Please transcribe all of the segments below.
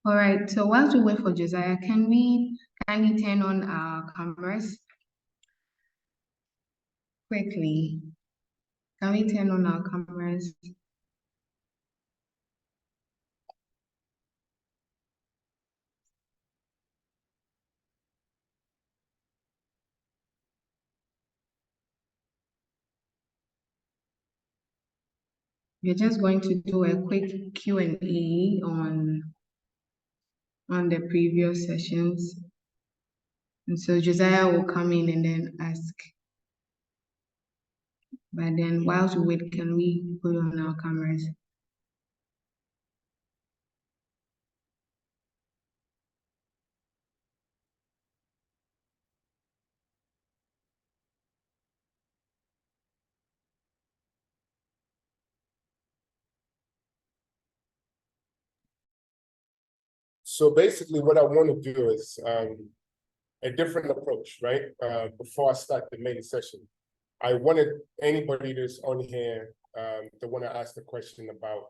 All right, so while we wait for Josiah, can we kindly turn on our cameras quickly? Can we turn on our cameras? We're just going to do a quick Q&A on the previous sessions. And so Josiah will come in and then ask. But then while we wait, can we put on our cameras? So basically what I want to do is a different approach, right? Before I start the main session, I wanted anybody that's on here to want to ask the question about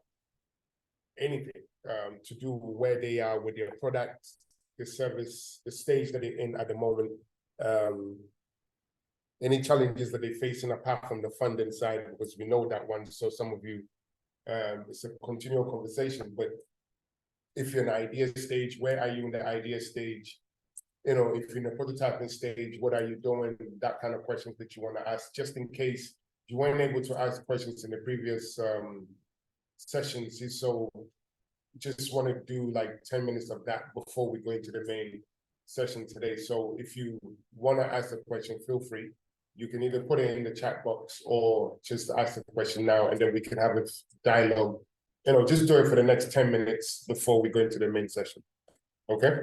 anything to do where they are with their product, the service, the stage that they're in at the moment, any challenges that they're facing apart from the funding side, because we know that one. So some of you, it's a continual conversation, but if you're in the idea stage, where are you in the idea stage? You know, if you're in the prototyping stage, what are you doing? That kind of questions that you want to ask, just in case you weren't able to ask questions in the previous sessions. So just want to do like 10 minutes of that before we go into the main session today. So if you want to ask a question, feel free. You can either put it in the chat box or just ask the question now, and then we can have a dialogue. You know, just do it for the next 10 minutes before we go into the main session. Okay?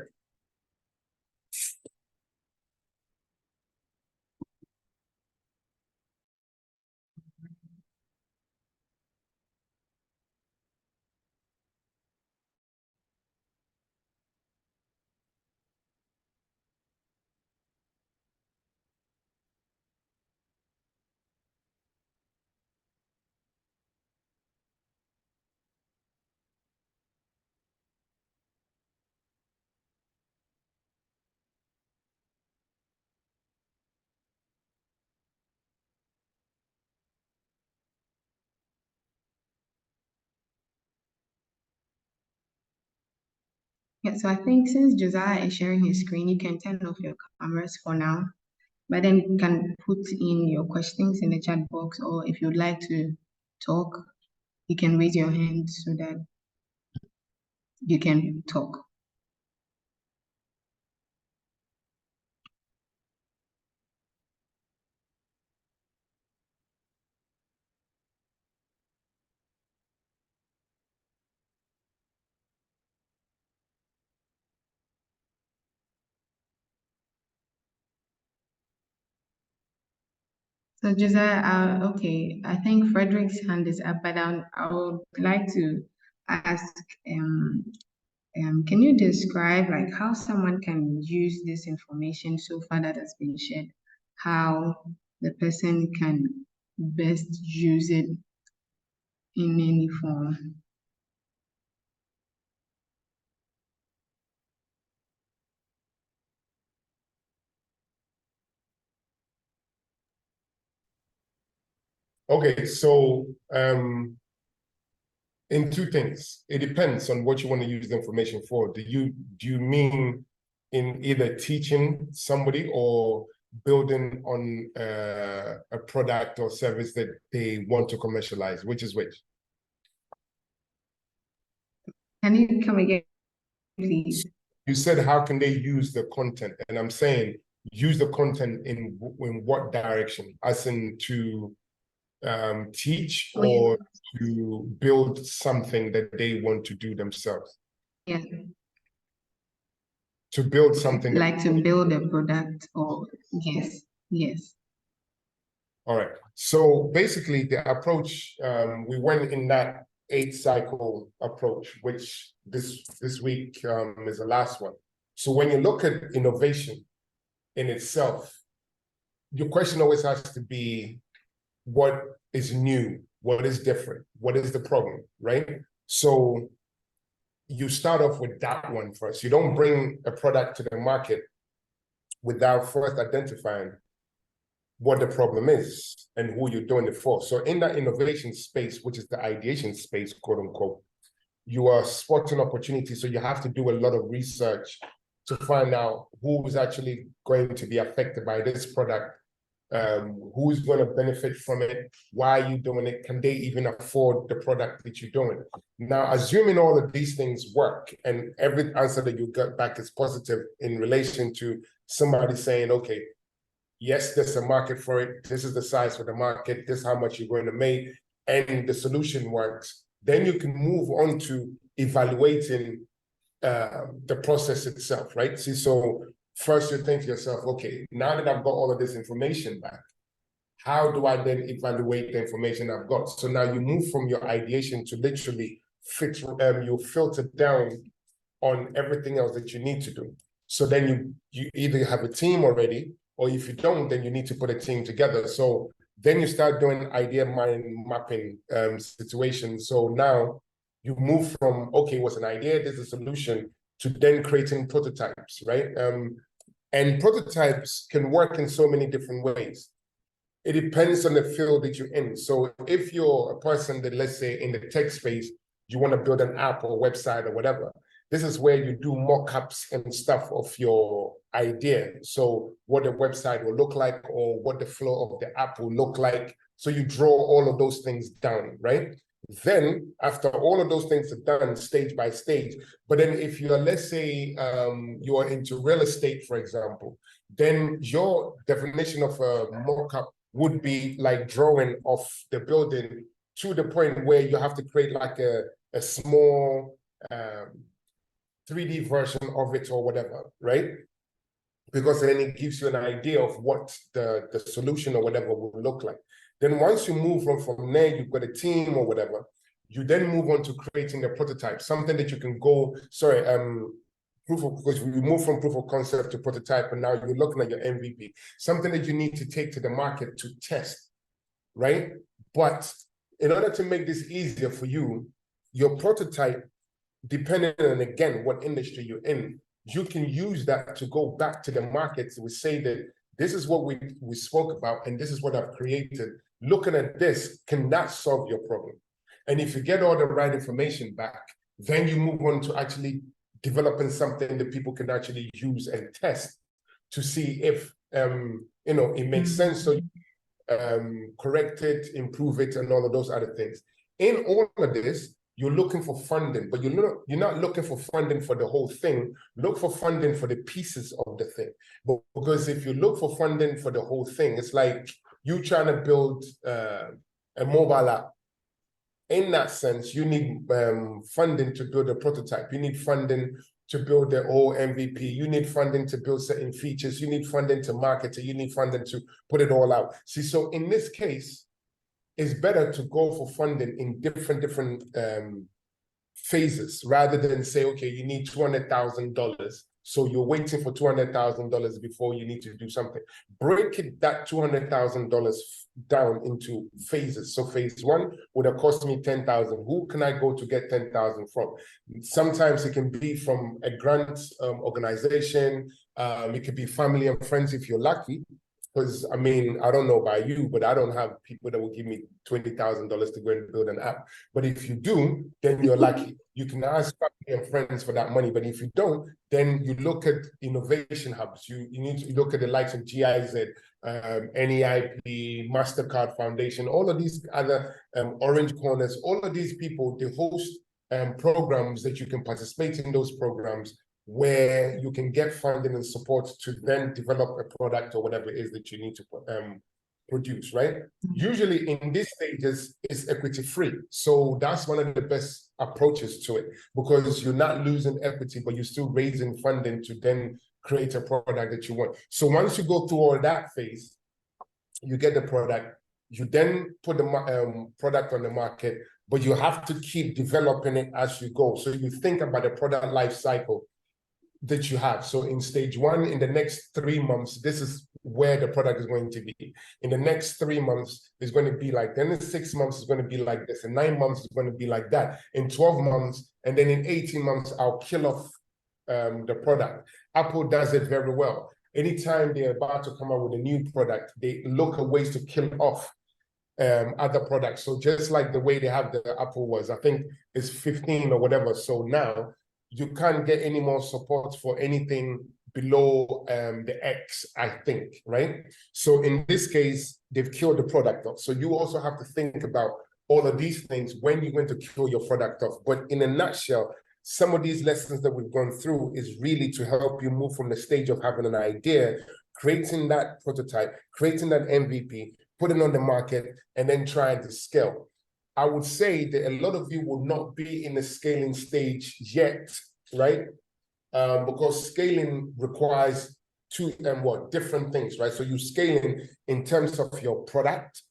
Yeah, so I think since Josiah is sharing his screen, you can turn off your cameras for now, but then you can put in your questions in the chat box, or if you'd like to talk, you can raise your hand so that you can talk. So Josiah, okay, I think Frederick's hand is up, but I would like to ask, can you describe like how someone can use this information so far that has been shared, how the person can best use it in any form? Okay, so in two things, it depends on what you want to use the information for. Do you mean in either teaching somebody or building on a product or service that they want to commercialize? Which is which? Can you come again, please? You said, how can they use the content? And I'm saying, use the content in what direction? As in to teach or to build something that they want to do themselves? Yeah, To build something. like to build a product, or yes, yes. All right. So basically, the approach, we went in that 8-cycle approach, which this week is the last one. So when you look at innovation in itself, your question always has to be, what is new? What is different? What is the problem, right? So you start off with that one first. You don't bring a product to the market without first identifying what the problem is and who you're doing it for. So in that innovation space, which is the ideation space, quote unquote, you are spotting opportunities. So you have to do a lot of research to find out who's actually going to be affected by this product, who's going to benefit from it, why are you doing it, can they even afford the product that you're doing. Now, assuming all of these things work and every answer that you get back is positive in relation to somebody saying, okay, yes, there's a market for it, this is the size for the market, this is how much you're going to make, and the solution works, then you can move on to evaluating the process itself, right? See, so first you think to yourself, okay, now that I've got all of this information back, how do I then evaluate the information I've got? So now you move from your ideation to literally you filter down on everything else that you need to do. So then you either have a team already, or if you don't, then you need to put a team together. So then you start doing idea mind mapping situations. So now you move from, okay, what's an idea, there's a solution, to then creating prototypes, right? And prototypes can work in so many different ways. It depends on the field that you're in. So if you're a person that, let's say, in the tech space, you want to build an app or website or whatever, this is where you do mock-ups and stuff of your idea. So what the website will look like, or what the flow of the app will look like. So you draw all of those things down, right? Then after all of those things are done stage by stage, but then if you're, let's say, you are into real estate, for example, then your definition of a mock-up would be like drawing of the building to the point where you have to create like a small 3D version of it or whatever, right? Because then it gives you an idea of what the solution or whatever will look like. Then once you move on from there, you've got a team or whatever, you then move on to creating a prototype, something that you can go, because we move from proof of concept to prototype, and now you're looking at your MVP, something that you need to take to the market to test, right? But in order to make this easier for you, your prototype, depending on, again, what industry you're in, you can use that to go back to the market to say that this is what we spoke about, and this is what I've created. Looking at this, can that solve your problem? And if you get all the right information back, then you move on to actually developing something that people can actually use and test to see if it makes sense. So correct it, improve it, and all of those other things. In all of this, you're looking for funding, but you're not looking for funding for the whole thing. Look for funding for the pieces of the thing. But because if you look for funding for the whole thing, it's like you trying to build a mobile app. In that sense, you need funding to build a prototype. You need funding to build the whole MVP. You need funding to build certain features. You need funding to market it. You need funding to put it all out. See, so in this case, it's better to go for funding in different phases rather than say, okay, you need $200,000. So you're waiting for $200,000 before you need to do something. Break that $200,000 down into phases. So phase one would have cost me $10,000. Who can I go to get $10,000 from? Sometimes it can be from a grant organization. It could be family and friends if you're lucky. Because, I mean, I don't know about you, but I don't have people that will give me $20,000 to go and build an app. But if you do, then you're lucky. You can ask family and friends for that money. But if you don't, then you look at innovation hubs. You need to look at the likes of GIZ, NEIP, MasterCard Foundation, all of these other Orange Corners, all of these people, they host programs that you can participate in those programs, where you can get funding and support to then develop a product or whatever it is that you need to produce, right? Usually in these stages, it's equity free. So that's one of the best approaches to it, because you're not losing equity, but you're still raising funding to then create a product that you want. So once you go through all that phase, you get the product, you then put the product on the market, but you have to keep developing it as you go. So you think about the product life cycle. that you have. So in stage one, in the next 3 months, this is where the product is going to be. In the next 3 months, it's going to be like, then in 6 months, it's going to be like this. In 9 months, it's going to be like that. In 12 months, and then in 18 months, I'll kill off the product. Apple does it very well. Anytime they're about to come out with a new product, they look at ways to kill off other products. So just like the way they have the Apple was, I think it's 15 or whatever. So now you can't get any more support for anything below the X, I think, right? So in this case, they've killed the product off. So you also have to think about all of these things when you're going to kill your product off. But in a nutshell, some of these lessons that we've gone through is really to help you move from the stage of having an idea, creating that prototype, creating that MVP, putting on the market, and then trying to scale. I would say that a lot of you will not be in the scaling stage yet, right? Because scaling requires different things, right? So you're scaling in terms of your product,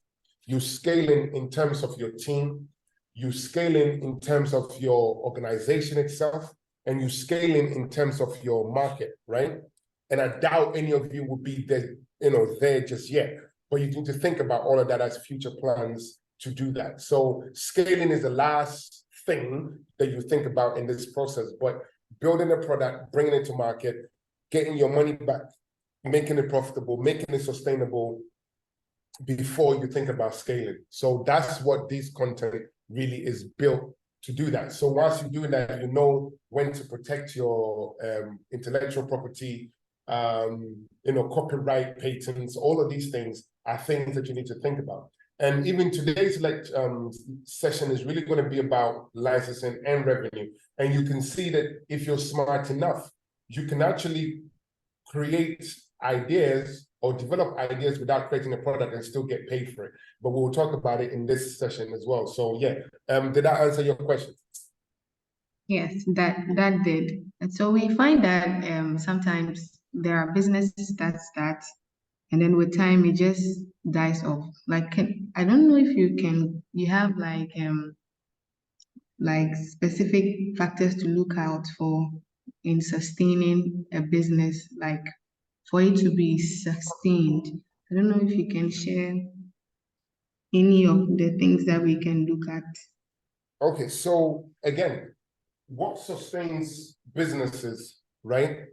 you're scaling in terms of your team, you're scaling in terms of your organization itself, and you're scaling in terms of your market, right? And I doubt any of you will be there, there just yet. But you need to think about all of that as future plans to do that. So scaling is the last thing that you think about in this process, but building a product, bringing it to market, getting your money back, making it profitable, making it sustainable before you think about scaling. So that's what this content really is built to do that. So once you're doing that, you know when to protect your intellectual property, copyright, patents, all of these things are things that you need to think about. And even today's session is really going to be about licensing and revenue. And you can see that if you're smart enough, you can actually create ideas or develop ideas without creating a product and still get paid for it. But we'll talk about it in this session as well. So yeah, did that answer your question? Yes, that did. And so we find that sometimes there are businesses that start and then with time it just dies off. Like I don't know if you have like specific factors to look out for in sustaining a business, like for it to be sustained. I don't know if you can share any of the things that we can look at. Okay, so again, what sustains businesses, right?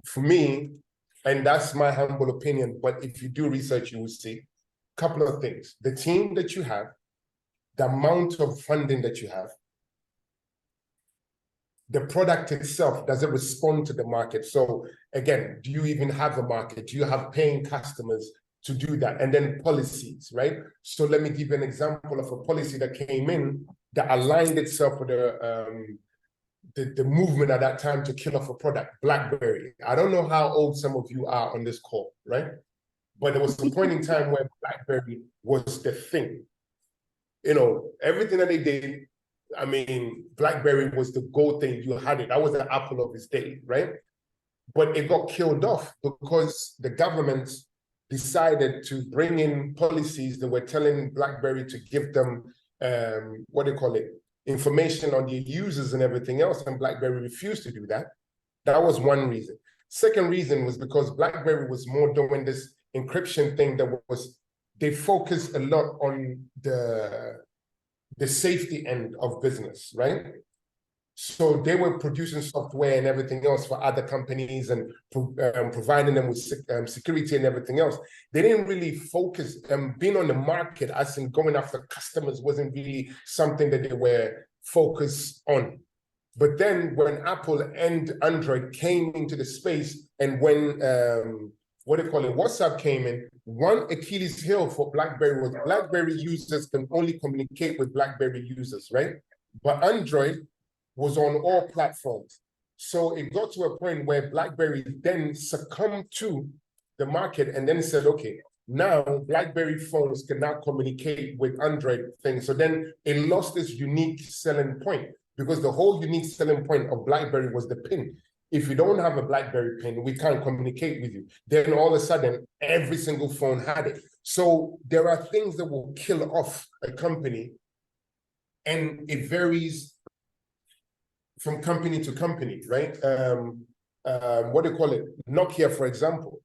For me, and that's my humble opinion, but if you do research, you will see a couple of things. The team that you have, the amount of funding that you have, the product itself, does it respond to the market? So again, do you even have a market? Do you have paying customers to do that? And then policies, right? So let me give you an example of a policy that came in that aligned itself with the movement at that time to kill off a product, BlackBerry. I don't know how old some of you are on this call, right? But there was a point in time where BlackBerry was the thing. Everything that they did, I mean, BlackBerry was the gold thing. You had it. That was the apple of its day, right? But it got killed off because the government decided to bring in policies that were telling BlackBerry to give them, information on the users and everything else, and BlackBerry refused to do that. That was one reason. Second reason was because BlackBerry was more doing this encryption thing they focused a lot on the safety end of business, right? So they were producing software and everything else for other companies and providing them with security and everything else. They didn't really focus, being on the market, as in going after customers, wasn't really something that they were focused on. But then when Apple and Android came into the space, and when WhatsApp came in, one Achilles heel for BlackBerry was BlackBerry users can only communicate with BlackBerry users, right? But Android was on all platforms. So it got to a point where BlackBerry then succumbed to the market and then said, okay, now BlackBerry phones can now communicate with Android things. So then it lost its unique selling point, because the whole unique selling point of BlackBerry was the PIN. If you don't have a BlackBerry PIN, we can't communicate with you. Then all of a sudden, every single phone had it. So there are things that will kill off a company, and it varies from company to company, right? what do you call it? Nokia, for example.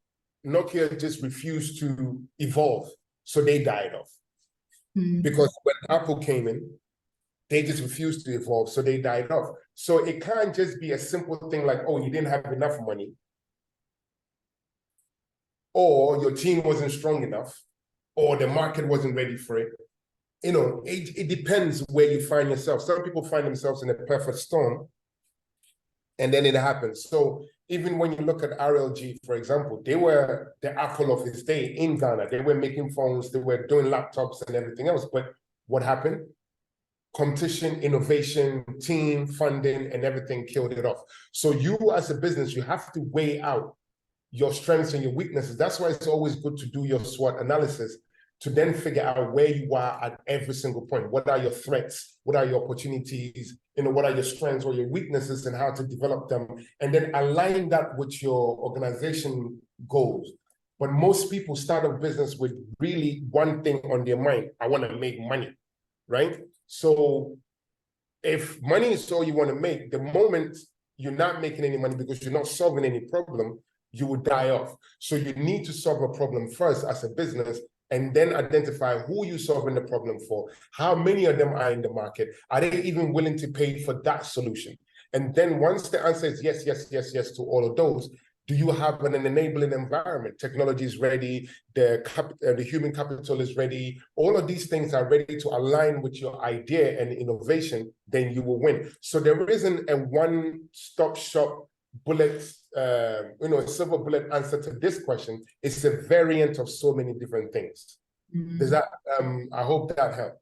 Nokia just refused to evolve, so they died off. Because when Apple came in, they just refused to evolve, so they died off. So it can't just be a simple thing like, oh, you didn't have enough money, or your team wasn't strong enough, or the market wasn't ready for it. You know, it depends where you find yourself. Some people find themselves in a perfect storm, and then it happens. So even when you look at RLG, for example, they were the apple of his day in Ghana. They were making phones, they were doing laptops and everything else. But what happened? Competition, innovation, team, funding, and everything killed it off. So you as a business, you have to weigh out your strengths and your weaknesses. That's why it's always good to do your SWOT analysis to then figure out where you are at every single point. What are your threats? What are your opportunities? You know, what are your strengths or your weaknesses and how to develop them? And then align that with your organization goals. But most people start a business with really one thing on their mind. I want to make money, right? So if money is all you want to make, the moment you're not making any money because you're not solving any problem, you will die off. So you need to solve a problem first as a business, and then identify who you're solving the problem for, how many of them are in the market, are they even willing to pay for that solution? And then once the answer is yes, yes, yes, yes to all of those, do you have an enabling environment? Technology is ready, the human capital is ready, all of these things are ready to align with your idea and innovation, then you will win. So there isn't a one-stop shop bullet, a silver bullet answer to this question. It's a variant of so many different things. Does that, I hope that helped.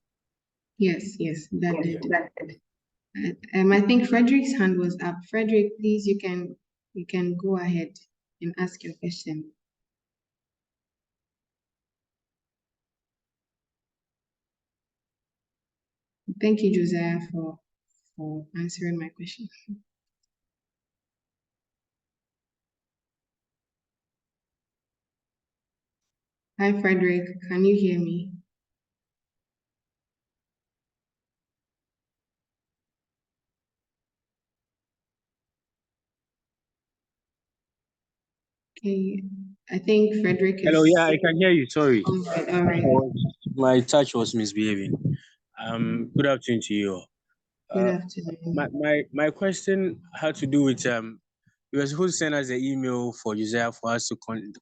Yes, that did. I think Frederick's hand was up. Frederick, please, you can go ahead and ask your question. Thank you, Josiah, for answering my question. Hi, Frederick. Can you hear me? Okay, I think Frederick is... Hello, yeah, I can hear you. Sorry. All right. My touch was misbehaving. Good afternoon to you. Good afternoon. My question had to do with you were supposed to send us the email for Josiah for us to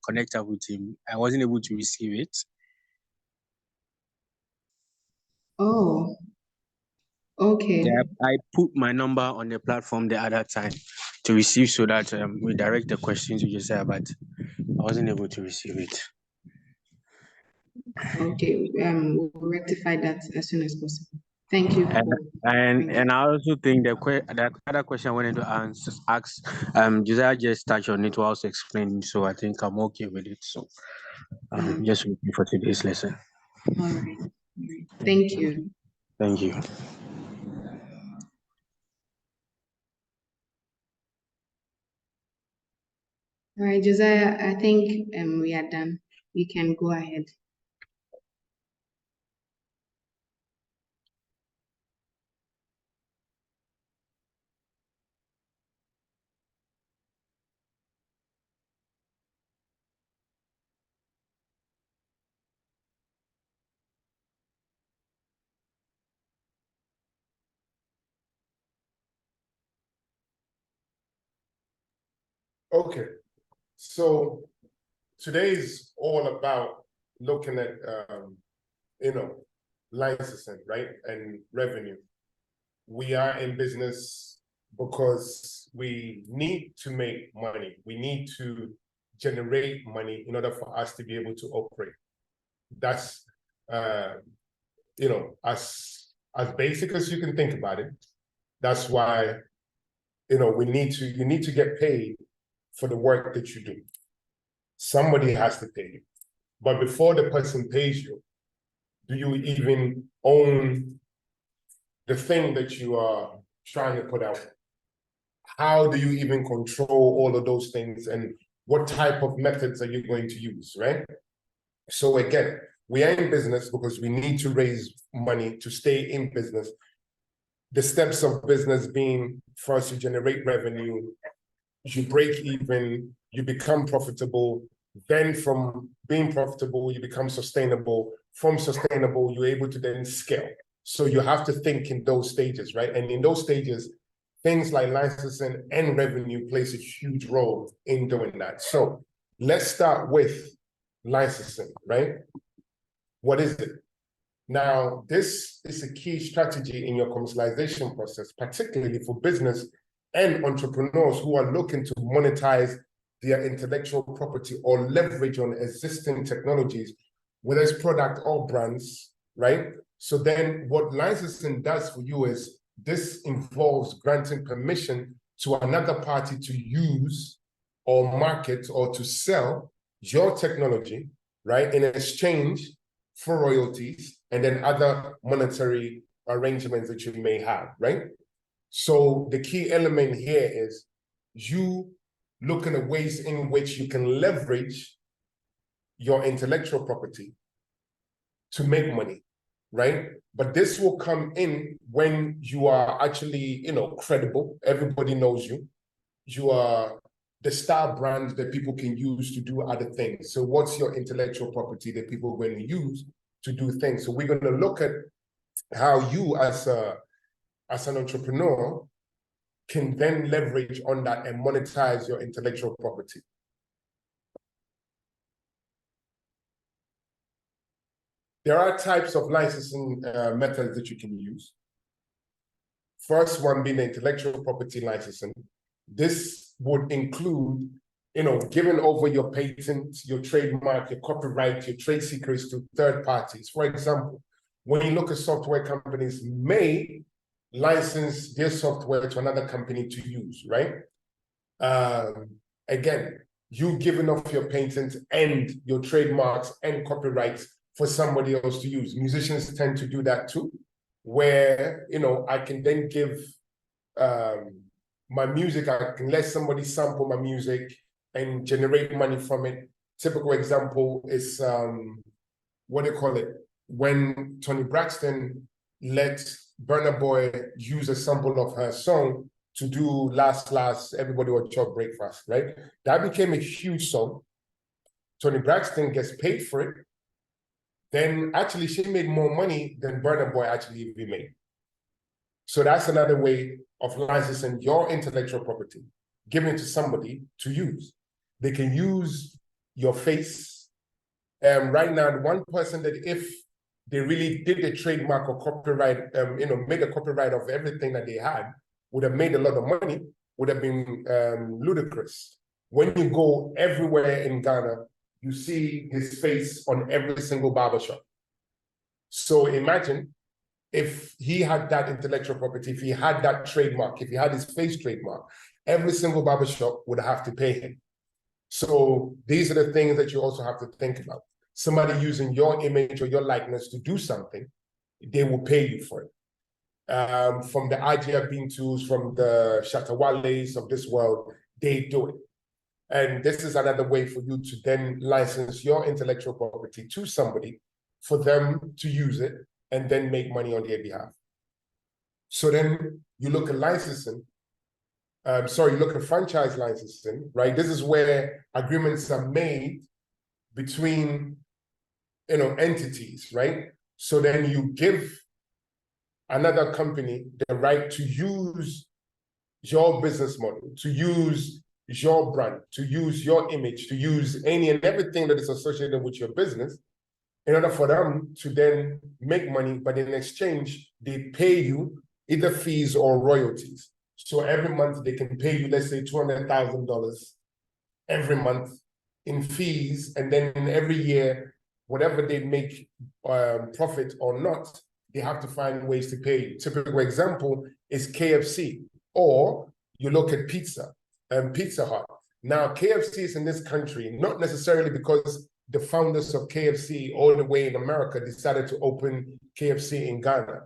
connect up with him. I wasn't able to receive it. Oh, okay. Yeah, I put my number on the platform the other time to receive so that we direct the question to Josiah, but I wasn't able to receive it. Okay, we'll rectify that as soon as possible. Thank you. And I also think that other question I wanted to ask, Josiah just touched on it whilst explaining, so I think I'm okay with it. So just waiting for today's lesson. All right. Thank you. Thank you. All right, Josiah, I think we are done. We can go ahead. Okay, so today is all about looking at, licensing, right, and revenue. We are in business because we need to make money. We need to generate money in order for us to be able to operate. That's, as basic as you can think about it. That's why, you need to get paid for the work that you do. Somebody has to pay you. But before the person pays you, do you even own the thing that you are trying to put out? How do you even control all of those things, and what type of methods are you going to use, right? So again, we are in business because we need to raise money to stay in business. The steps of business being first to generate revenue, you break even, you become profitable. Then from being profitable, you become sustainable. From sustainable, you're able to then scale. So you have to think in those stages, right? And in those stages, things like licensing and revenue plays a huge role in doing that. So let's start with licensing, right? What is it? Now, this is a key strategy in your commercialization process, particularly for business and entrepreneurs who are looking to monetize their intellectual property or leverage on existing technologies, whether it's product or brands, right? So then what licensing does for you is this involves granting permission to another party to use or market or to sell your technology, right, in exchange for royalties and then other monetary arrangements that you may have, right? So the key element here is you looking at ways in which you can leverage your intellectual property to make money, right? But this will come in when you are actually, credible. Everybody knows you. You are the star brand that people can use to do other things. So what's your intellectual property that people are going to use to do things? So we're going to look at how you as an entrepreneur can then leverage on that and monetize your intellectual property. There are types of licensing methods that you can use. First one being the intellectual property licensing. This would include, giving over your patents, your trademark, your copyright, your trade secrets to third parties. For example, when you look at software companies may license their software to another company to use, right? Again, you giving off your patents and your trademarks and copyrights for somebody else to use. Musicians tend to do that too, where, I can then give my music, I can let somebody sample my music and generate money from it. Typical example is, what do you call it? When Toni Braxton let Burna Boy use a sample of her song to do Last, Everybody Will Chop Breakfast, right? That became a huge song. Toni Braxton gets paid for it. Then actually she made more money than Burna Boy actually even made. So that's another way of licensing your intellectual property, giving it to somebody to use. They can use your face. Right now, the one person that if they really did a trademark or copyright, made a copyright of everything that they had, would have made a lot of money, would have been Ludacris. When you go everywhere in Ghana, you see his face on every single barbershop. So imagine if he had that intellectual property, if he had that trademark, if he had his face trademark, every single barbershop would have to pay him. So these are the things that you also have to think about. Somebody using your image or your likeness to do something, they will pay you for it. From the Ajia Bintus, from the Shatawales of this world, they do it. And this is another way for you to then license your intellectual property to somebody for them to use it and then make money on their behalf. So then you look at licensing, you look at franchise licensing, right? This is where agreements are made between, entities, right? So then you give another company the right to use your business model, to use your brand, to use your image, to use any and everything that is associated with your business in order for them to then make money, but in exchange, they pay you either fees or royalties. So every month they can pay you, let's say $200,000 every month in fees, and then every year, whatever they make profit or not, they have to find ways to pay you. Typical example is KFC, or you look at Pizza Hut. Now, KFC is in this country, not necessarily because the founders of KFC all the way in America decided to open KFC in Ghana.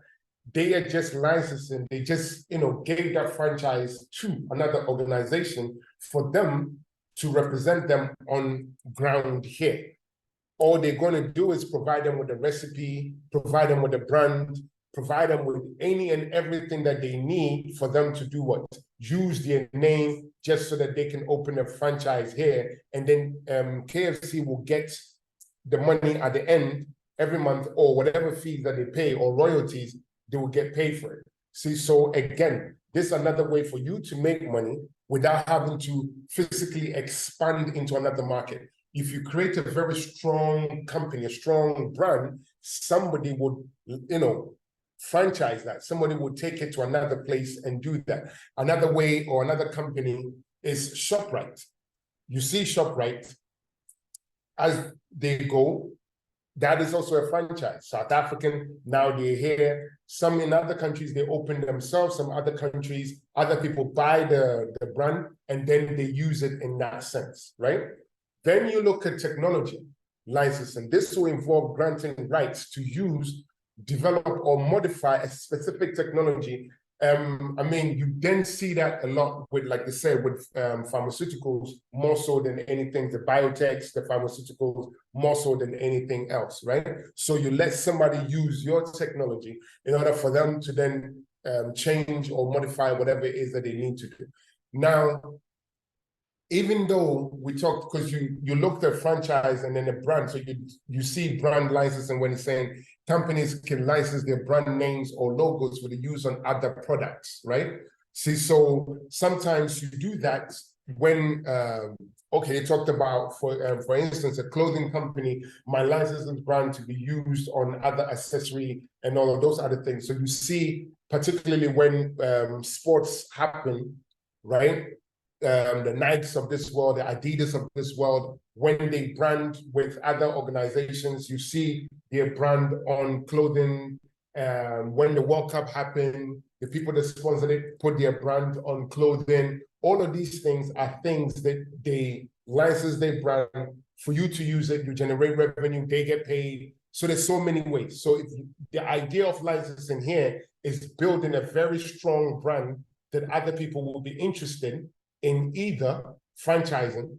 They are just licensing, they just, gave that franchise to another organization for them to represent them on ground here. All they're going to do is provide them with a recipe, provide them with a brand, provide them with any and everything that they need for them to do what? Use their name just so that they can open a franchise here. And then KFC will get the money at the end every month, or whatever fees that they pay or royalties, they will get paid for it. See, so again, this is another way for you to make money without having to physically expand into another market. If you create a very strong company, a strong brand, somebody would, franchise that. Somebody would take it to another place and do that. Another way or another company is ShopRite. You see ShopRite, as they go, that is also a franchise. South African, now they're here. Some in other countries, they open themselves. Some other countries, other people buy the brand and then they use it in that sense, right? Then you look at technology licensing. This will involve granting rights to use, develop, or modify a specific technology. You then see that a lot with, like I said, with pharmaceuticals, more so than anything, the biotechs, the pharmaceuticals, more so than anything else, right? So you let somebody use your technology in order for them to then change or modify whatever it is that they need to do. Now, even though we talked, because you looked at franchise and then a brand, so you see brand licensing when it's saying companies can license their brand names or logos for the use on other products, right? See, so sometimes you do that when, they talked about, for instance, a clothing company might license the brand to be used on other accessory and all of those other things. So you see, particularly when sports happen, right? The Nikes of this world, the Adidas of this world, when they brand with other organizations, you see their brand on clothing. When the World Cup happened, the people that sponsored it put their brand on clothing. All of these things are things that they license their brand for you to use it. You generate revenue, they get paid. So there's so many ways. So the idea of licensing here is building a very strong brand that other people will be interested in either franchising,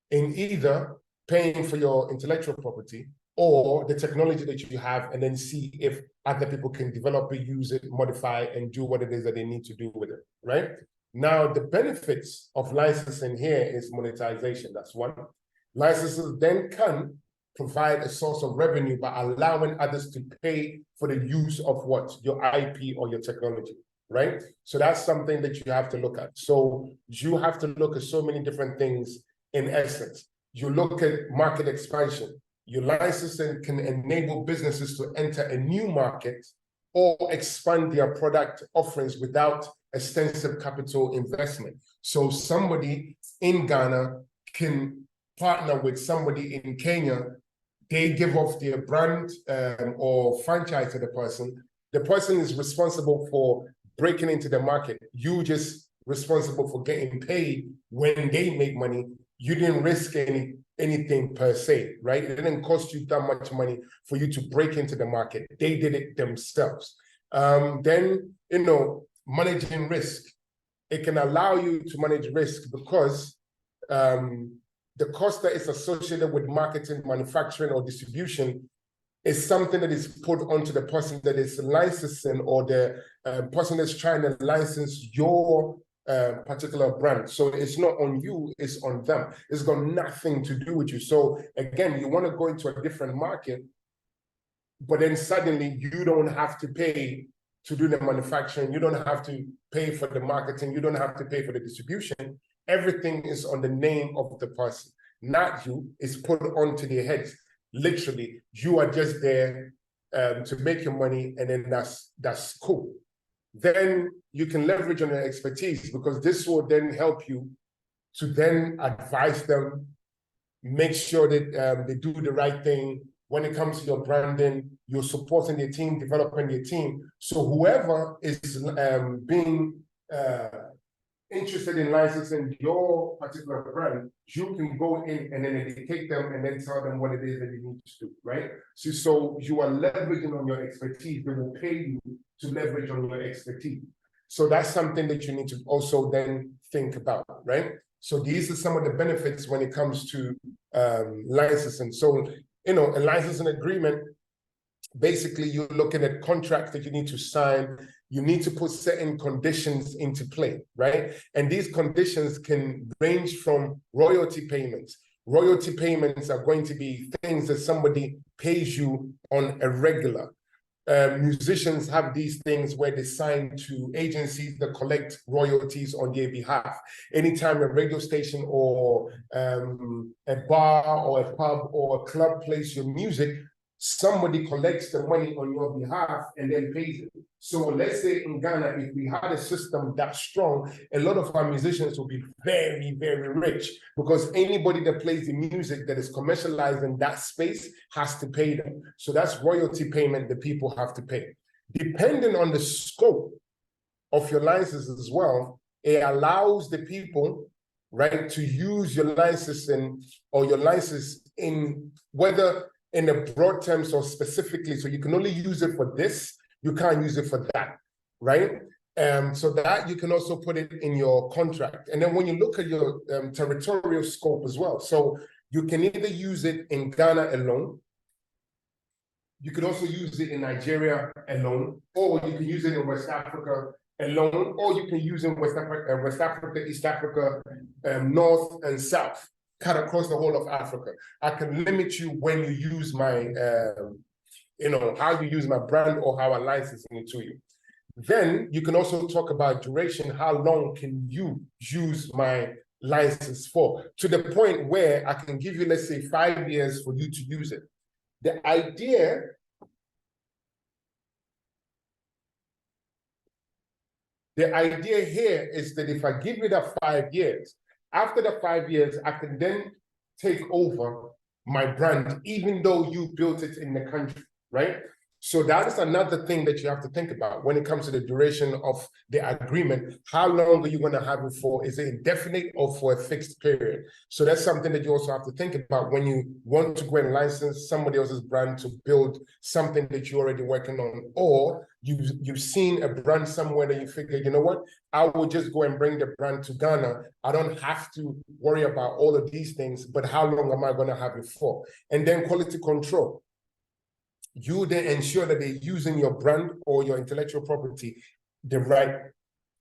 in either paying for your intellectual property or the technology that you have, and then see if other people can develop it, use it, modify, and do what it is that they need to do with it, right? Now, the benefits of licensing here is monetization. That's one. Licenses then can provide a source of revenue by allowing others to pay for the use of what? Your IP or your technology. Right? So that's something that you have to look at. So you have to look at so many different things in essence. You look at market expansion. Your licensing can enable businesses to enter a new market or expand their product offerings without extensive capital investment. So somebody in Ghana can partner with somebody in Kenya. They give off their brand or franchise to the person. The person is responsible for breaking into the market. You just responsible for getting paid when they make money. You didn't risk anything per se, right? It didn't cost you that much money for you to break into the market. They did it themselves. Then, managing risk. It can allow you to manage risk because the cost that is associated with marketing, manufacturing, or distribution is something that is put onto the person that is licensing or the person that's trying to license your particular brand. So it's not on you, it's on them. It's got nothing to do with you. So again, you want to go into a different market, but then suddenly you don't have to pay to do the manufacturing. You don't have to pay for the marketing. You don't have to pay for the distribution. Everything is on the name of the person, not you. It's put onto their heads. Literally, you are just there to make your money, and then that's cool. Then you can leverage on your expertise, because this will then help you to then advise them, make sure that they do the right thing. When it comes to your branding, you're supporting your team, developing your team. So whoever is being interested in licensing your particular brand, you can go in and then educate them and then tell them what it is that you need to do, right? So you are leveraging on your expertise. They will pay you to leverage on your expertise. So that's something that you need to also then think about, right? So these are some of the benefits when it comes to licensing. So, a licensing agreement basically you're looking at contracts that you need to sign. You need to put certain conditions into play, right? And these conditions can range from royalty payments. Royalty payments are going to be things that somebody pays you on a regular. Musicians have these things where they sign to agencies that collect royalties on their behalf. Anytime a radio station or a bar or a pub or a club plays your music, somebody collects the money on your behalf and then pays it. So let's say in Ghana, if we had a system that strong, a lot of our musicians will be very, very rich, because anybody that plays the music that is commercialized in that space has to pay them. So that's royalty payment that people have to pay. Depending on the scope of your license as well, it allows the people, right, to use your license or your license in whether in the broad terms or specifically. So you can only use it for this, you can't use it for that, right? So that you can also put it in your contract. And then when you look at your territorial scope as well, so you can either use it in Ghana alone, you could also use it in Nigeria alone, or you can use it in West Africa alone, or you can use it in West Africa, East Africa, North and South, cut across the whole of Africa. I can limit you when you use my, how you use my brand or how I license it to you. Then you can also talk about duration. How long can you use my license for? To the point where I can give you, let's say, 5 years for you to use it. The idea here is that if I give you that 5 years, after the 5 years, I can then take over my brand, even though you built it in the country, right? So that is another thing that you have to think about when it comes to the duration of the agreement. How long are you going to have it for? Is it indefinite or for a fixed period? So that's something that you also have to think about when you want to go and license somebody else's brand to build something that you're already working on, or you've seen a brand somewhere that you figure, you know what, I will just go and bring the brand to Ghana. I don't have to worry about all of these things, but how long am I going to have it for? And then quality control. You then ensure that they're using your brand or your intellectual property the right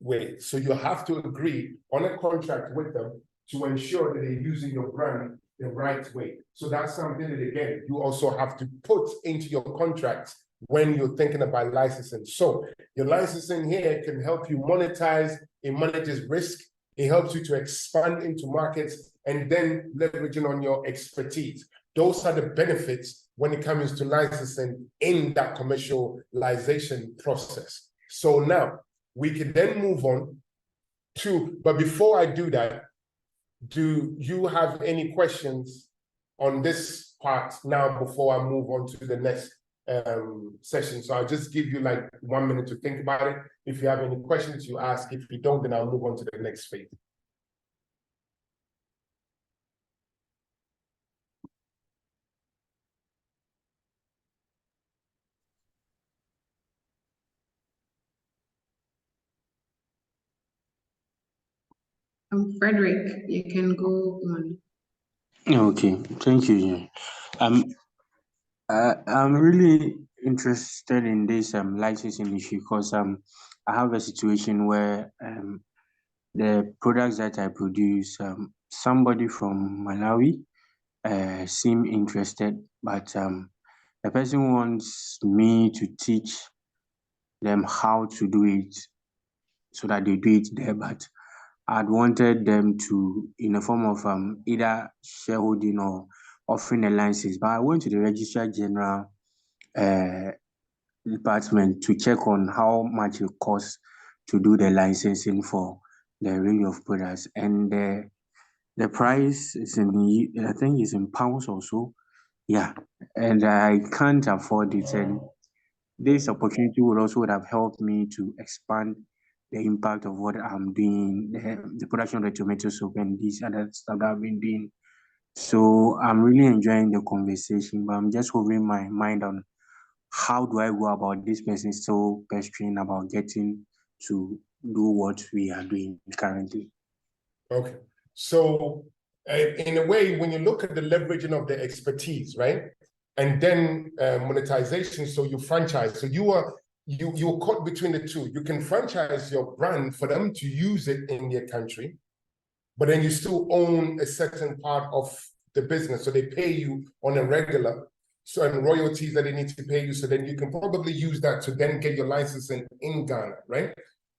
way. So you have to agree on a contract with them to ensure that they're using your brand the right way. So that's something that, again, you also have to put into your contract when you're thinking about licensing. So your licensing here can help you monetize, it manages risk, it helps you to expand into markets, and then leveraging on your expertise. Those are the benefits when it comes to licensing in that commercialization process. So now we can then move on to, but before I do that, do you have any questions on this part now before I move on to the next session? So I'll just give you like 1 minute to think about it. If you have any questions, you ask. If you don't, then I'll move on to the next phase. Frederick, you can go on. Okay, thank you. I'm really interested in this licensing issue because I have a situation where the products that I produce, somebody from Malawi seem interested, but the person wants me to teach them how to do it so that they do it there, but I'd wanted them to, in a form of either shareholding or offering a license. But I went to the Registrar General department to check on how much it costs to do the licensing for the range of products. And the price is I think it's in pounds or so. Yeah. And I can't afford it. And this opportunity would have helped me to expand the impact of what I'm doing, the production of the tomato soup and these other stuff that I've been doing. So I'm really enjoying the conversation, but I'm just hovering my mind on how do I go about this person so pestering about getting to do what we are doing currently. Okay. So in a way, when you look at the leveraging of the expertise, right? and then monetization. So you franchise. So you're caught between the two. You can franchise your brand for them to use it in their country, but then you still own a certain part of the business. So they pay you on a regular, so and royalties that they need to pay you. So then you can probably use that to then get your licensing in Ghana, right?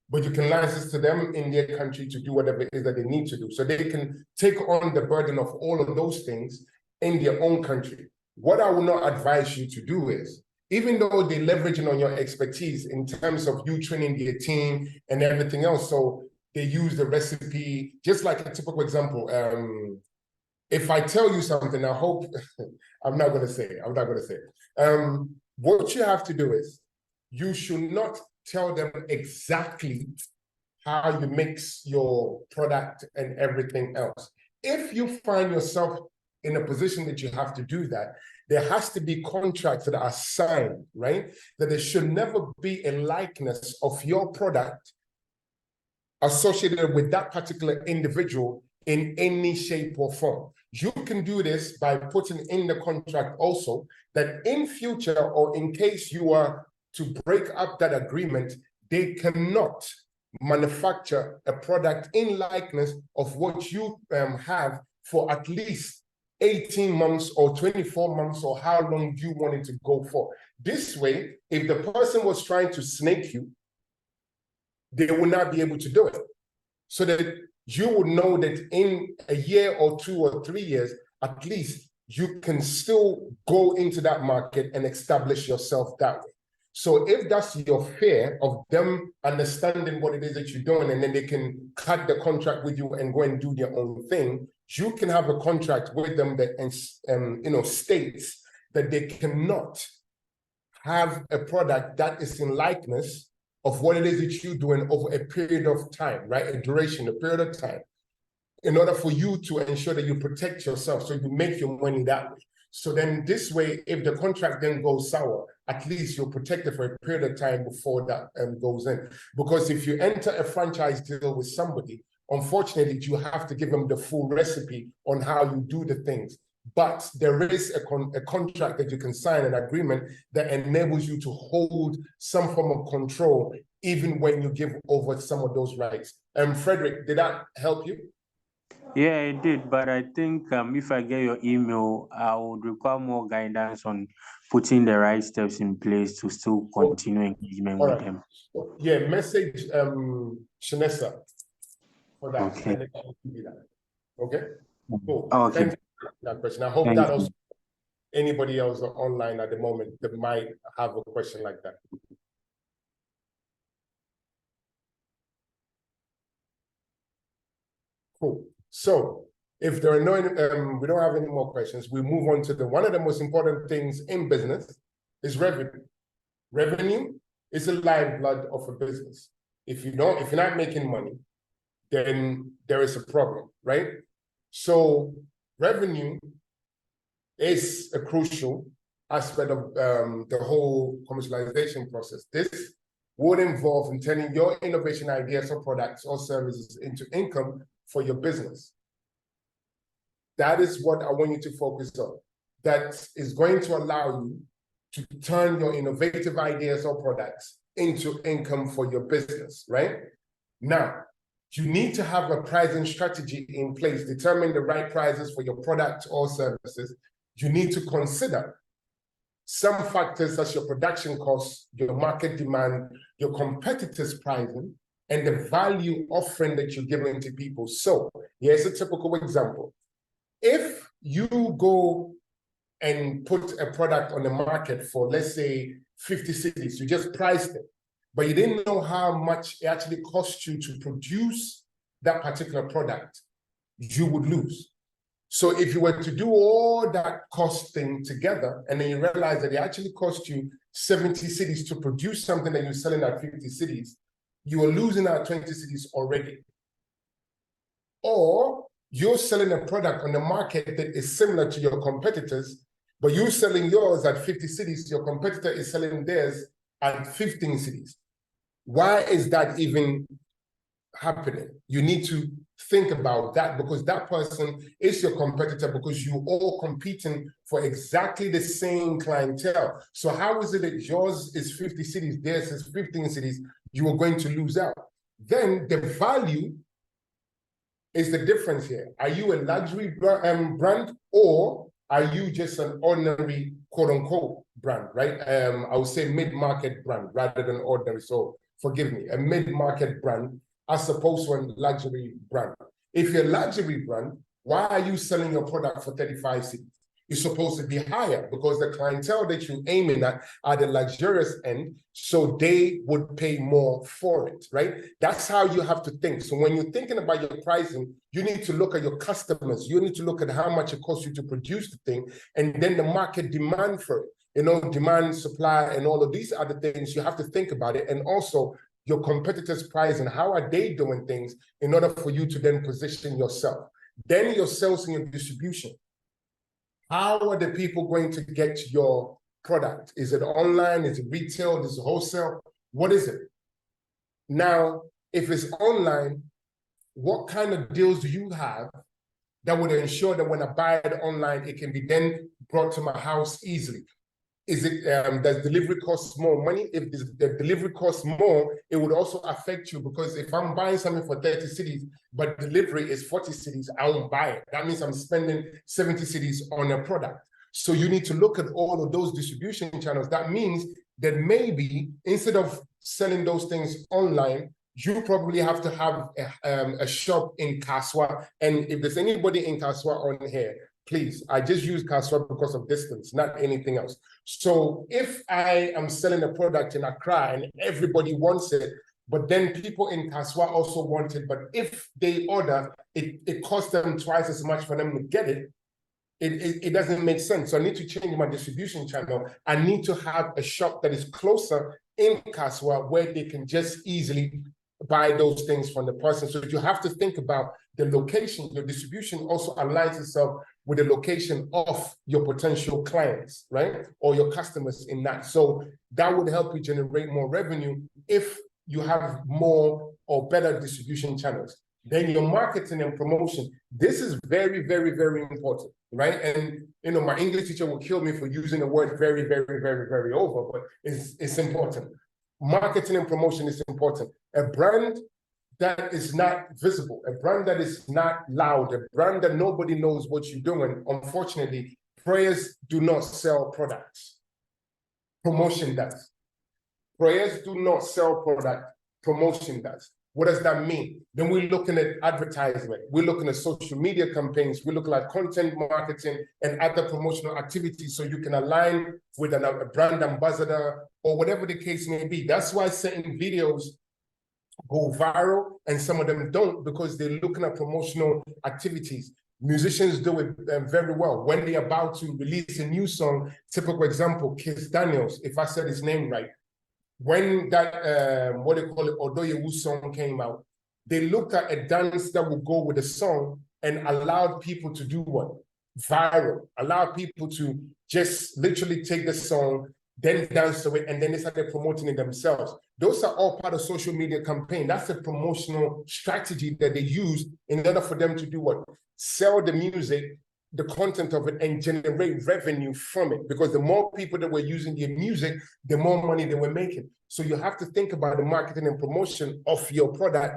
But you can license to them in their country to do whatever it is that they need to do. So they can take on the burden of all of those things in their own country. What I will not advise you to do is, even though they're leveraging on your expertise in terms of you training their team and everything else, so they use the recipe, just like a typical example. If I tell you something, I hope, I'm not gonna say it. What you have to do is, you should not tell them exactly how you mix your product and everything else. If you find yourself in a position that you have to do that, there has to be contracts that are signed, right? That there should never be a likeness of your product associated with that particular individual in any shape or form. You can do this by putting in the contract also that in future, or in case you are to break up that agreement, they cannot manufacture a product in likeness of what you have for at least 18 months or 24 months, or how long you want it to go for. This way, if the person was trying to snake you, they will not be able to do it. So that you would know that in a year or 2 or 3 years, at least you can still go into that market and establish yourself that way. So if that's your fear of them understanding what it is that you're doing, and then they can cut the contract with you and go and do their own thing, you can have a contract with them that states that they cannot have a product that is in likeness of what it is that you're doing over a period of time, right? A duration, a period of time, in order for you to ensure that you protect yourself, so you make your money that way. So then this way, if the contract then goes sour, at least you're protected for a period of time before that goes in. Because if you enter a franchise deal with somebody, unfortunately, you have to give them the full recipe on how you do the things. But there is a contract that you can sign, an agreement that enables you to hold some form of control, even when you give over some of those rights. Frederick, did that help you? Yeah, it did, but I think if I get your email, I would require more guidance on putting the right steps in place to still continue engagement with them. Yeah, message Shanessa for that. Okay. And then she'll give you that. Okay? Cool. Okay. Thank you for that question. I hope that also anybody else online at the moment that might have a question like that. Cool. So if there are no, we don't have any more questions, we move on to one of the most important things in business is revenue. Revenue is the lifeblood of a business. If you're not making money, then there is a problem, right? So revenue is a crucial aspect of the whole commercialization process. This would involve in turning your innovation ideas or products or services into income for your business. That is what I want you to focus on. That is going to allow you to turn your innovative ideas or products into income for your business, right? Now, you need to have a pricing strategy in place, determine the right prices for your products or services. You need to consider some factors such as your production costs, your market demand, your competitors' pricing, and the value offering that you're giving to people. So here's a typical example. If you go and put a product on the market for, let's say, 50 cities, you just priced it, but you didn't know how much it actually cost you to produce that particular product, you would lose. So if you were to do all that cost thing together, and then you realize that it actually cost you 70 cities to produce something that you're selling at 50 cities, you are losing at 20 cities already. Or you're selling a product on the market that is similar to your competitors, but you're selling yours at 50 cities, your competitor is selling theirs at 15 cities. Why is that even happening. You need to think about that, because that person is your competitor, because you all competing for exactly the same clientele. So how is it that yours is 50 cities, theirs is 15 cities, you are going to lose out? Then the value is the difference here. Are you a luxury brand, or are you just an ordinary quote unquote brand, right? I would say mid-market brand rather than ordinary. So forgive me, a mid-market brand as opposed to a luxury brand. If you're a luxury brand, why are you selling your product for 35 cities? It's supposed to be higher, because the clientele that you're aiming at are the luxurious end, so they would pay more for it, right? That's how you have to think. So when you're thinking about your pricing, you need to look at your customers. You need to look at how much it costs you to produce the thing, and then the market demand for it. You know, demand, supply, and all of these other things, you have to think about it. And also your competitors' price and how are they doing things in order for you to then position yourself. Then your sales and your distribution. How are the people going to get your product? Is it online? Is it retail? Is it wholesale? What is it? Now, if it's online, what kind of deals do you have that would ensure that when I buy it online, it can be then brought to my house easily? Is it, does delivery cost more money? If the delivery costs more, it would also affect you, because if I'm buying something for 30 cities, but delivery is 40 cities, I won't buy it. That means I'm spending 70 cities on a product. So you need to look at all of those distribution channels. That means that maybe instead of selling those things online, you probably have to have a shop in Kaswa. And if there's anybody in Kaswa on here, please, I just use Kaswa because of distance, not anything else. So if I am selling a product in Accra and everybody wants it, but then people in Kaswa also want it, but if they order, it costs them twice as much for them to get it, it doesn't make sense. So I need to change my distribution channel. I need to have a shop that is closer in Kaswa where they can just easily buy those things from the person. So you have to think about the location. Your distribution also aligns itself with the location of your potential clients, right? Or your customers in that. So that would help you generate more revenue if you have more or better distribution channels. Then your marketing and promotion. This is very, very, very important, right? And you know, my English teacher will kill me for using the word very, very, very, very over, but it's important. Marketing and promotion is important. A brand that is not visible, a brand that is not loud, a brand that nobody knows what you're doing, unfortunately, prayers do not sell products. Promotion does. Prayers do not sell product, promotion does. What does that mean? Then we're looking at advertisement, we're looking at social media campaigns, we're looking at content marketing and other promotional activities, so you can align with a brand ambassador or whatever the case may be. That's why certain videos go viral and some of them don't, because they're looking at promotional activities. Musicians do it very well. When they're about to release a new song, typical example, Kiss Daniels, if I said his name right, when that, what they call it, Odoyewu song came out, they looked at a dance that would go with the song and allowed people to do what? Viral. Allowed people to just literally take the song, then dance to it, and then they started promoting it themselves. Those are all part of social media campaign. That's a promotional strategy that they use in order for them to do what? Sell the music, the content of it, and generate revenue from it. Because the more people that were using your music, the more money they were making. So you have to think about the marketing and promotion of your product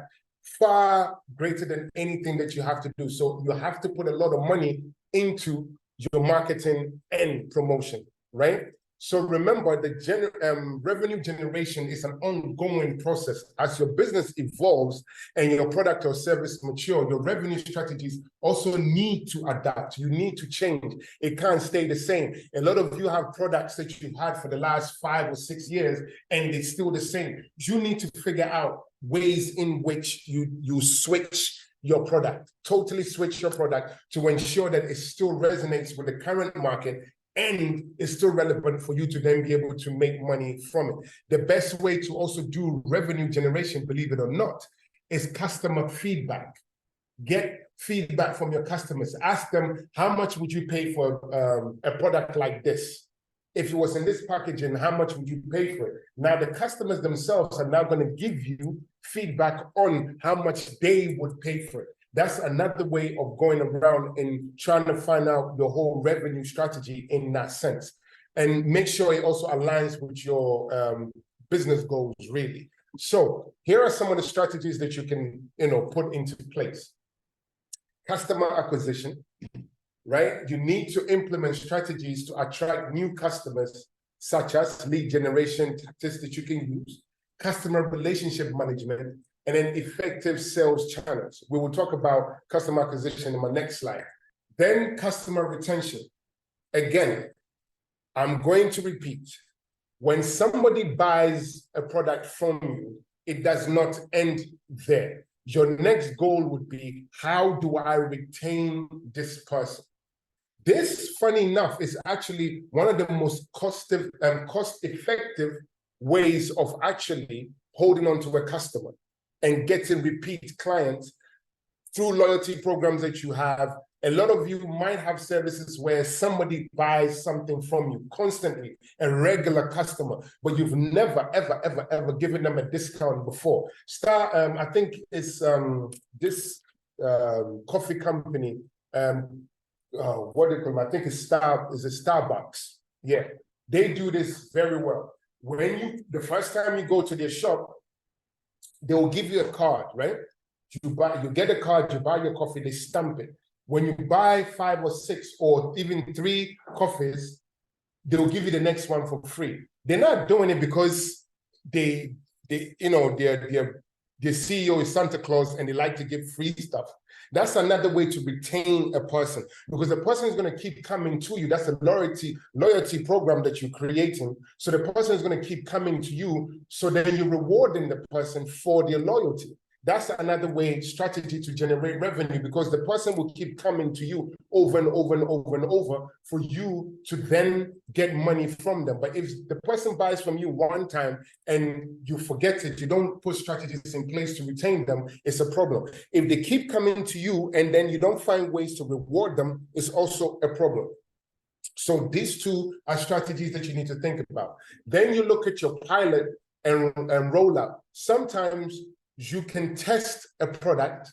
far greater than anything that you have to do. So you have to put a lot of money into your marketing and promotion, right? So remember, the revenue generation is an ongoing process. As your business evolves and your product or service mature, your revenue strategies also need to adapt. You need to change. It can't stay the same. A lot of you have products that you've had for the last 5 or 6 years, and they're still the same. You need to figure out ways in which you switch your product, totally switch your product to ensure that it still resonates with the current market and it's still relevant for you to then be able to make money from it. The best way to also do revenue generation, believe it or not, is customer feedback. Get feedback from your customers. Ask them, how much would you pay for a product like this? if it was in this packaging, how much would you pay for it? Now the customers themselves are now going to give you feedback on how much they would pay for it. That's another way of going around and trying to find out your whole revenue strategy in that sense. And make sure it also aligns with your business goals, really. So here are some of the strategies that you can, put into place. Customer acquisition, right? You need to implement strategies to attract new customers, such as lead generation tactics that you can use, customer relationship management, and then effective sales channels. We will talk about customer acquisition in my next slide. Then customer retention. Again, I'm going to repeat. When somebody buys a product from you, it does not end there. Your next goal would be, how do I retain this person? This, funny enough, is actually one of the most cost-effective ways of actually holding on to a customer and getting repeat clients through loyalty programs that you have. A lot of you might have services where somebody buys something from you constantly, a regular customer, but you've never, ever, ever, ever given them a discount before. I think it's this coffee company, what do you call them? I think it's Starbucks. Yeah, they do this very well. The first time you go to their shop, they will give you a card, right? You get a card, you buy your coffee, they stamp it. When you buy 5 or 6 or even 3 coffees, they'll give you the next one for free. They're not doing it because their CEO is Santa Claus and they like to give free stuff. That's another way to retain a person, because the person is going to keep coming to you. That's a loyalty program that you're creating. So the person is going to keep coming to you. So then you're rewarding the person for their loyalty. That's another strategy to generate revenue, because the person will keep coming to you over and over and over and over for you to then get money from them. But if the person buys from you one time and you forget it, you don't put strategies in place to retain them, it's a problem. If they keep coming to you and then you don't find ways to reward them, it's also a problem. So these two are strategies that you need to think about. Then you look at your pilot and rollout. Sometimes you can test a product,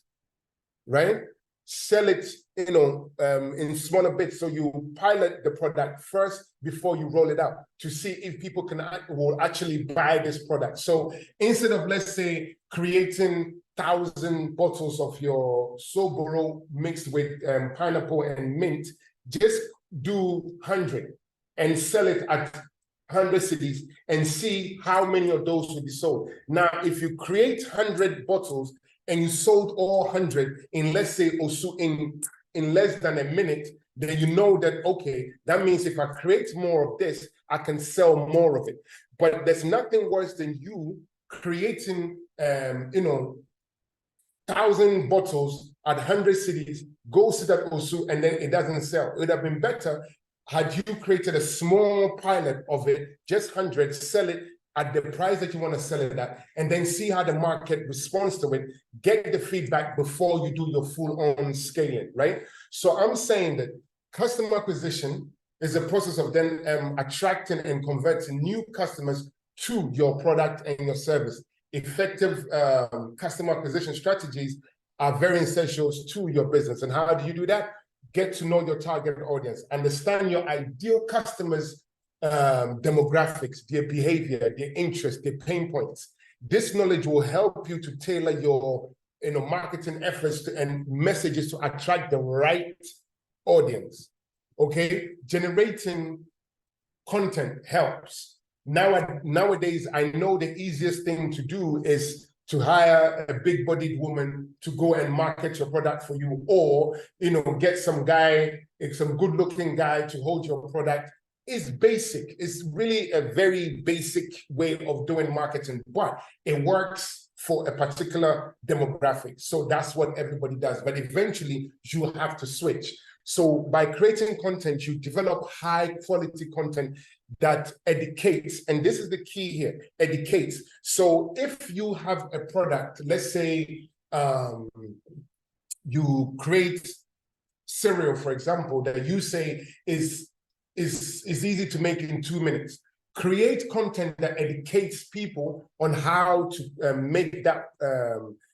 right? Sell it, in smaller bits. So you pilot the product first before you roll it out to see if people will actually buy this product. So instead of, let's say, creating 1,000 bottles of your Soboro mixed with pineapple and mint, just do 100 and sell it at 100 cities and see how many of those will be sold. Now, if you create 100 bottles and you sold all 100 in, let's say, Osu in less than a minute, then you know that, okay, that means if I create more of this, I can sell more of it. But there's nothing worse than you creating, 1,000 bottles at 100 cities, go sit at Osu, and then it doesn't sell. It would have been better had you created a small pilot of it, just 100, sell it at the price that you want to sell it at, and then see how the market responds to it, get the feedback before you do your full-on scaling, right? So I'm saying that customer acquisition is a process of then attracting and converting new customers to your product and your service. Effective customer acquisition strategies are very essential to your business. And how do you do that? Get to know your target audience, understand your ideal customers' demographics, their behavior, their interests, their pain points. This knowledge will help you to tailor your marketing efforts and messages to attract the right audience. Okay, generating content helps. Nowadays, I know the easiest thing to do is to hire a big-bodied woman to go and market your product for you, or get some good-looking guy to hold your product. It's basic. It's really a very basic way of doing marketing, but it works for a particular demographic. So that's what everybody does. But eventually, you have to switch. So by creating content, you develop high-quality content that educates, and this is the key here, educates. So if you have a product, let's say you create cereal, for example, that you say is is easy to make in 2 minutes. Create content that educates people on how to make that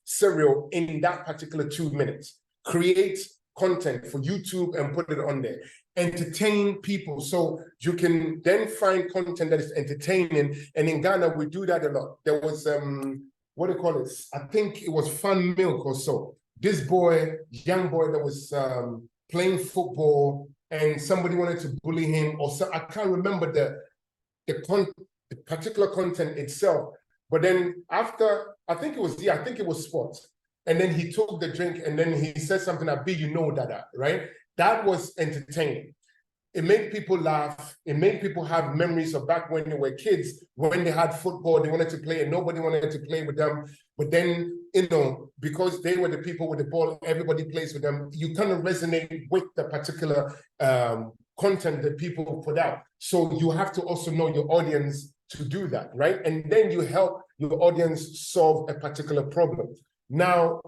cereal in that particular 2 minutes. Create content for YouTube and put it on there. Entertain people, so you can then find content that is entertaining. And in Ghana, we do that a lot. There was what do you call it? I think it was Fun Milk or so. This boy, young boy that was playing football, and somebody wanted to bully him, or so, I can't remember the particular content itself. But then after, I think it was sports. And then he took the drink and then he said something that Dada, right? That was entertaining. It made people laugh. It made people have memories of back when they were kids, when they had football, they wanted to play and nobody wanted to play with them. But then, because they were the people with the ball, everybody plays with them. You kind of resonate with the particular content that people put out. So you have to also know your audience to do that, right? And then you help your audience solve a particular problem. Now,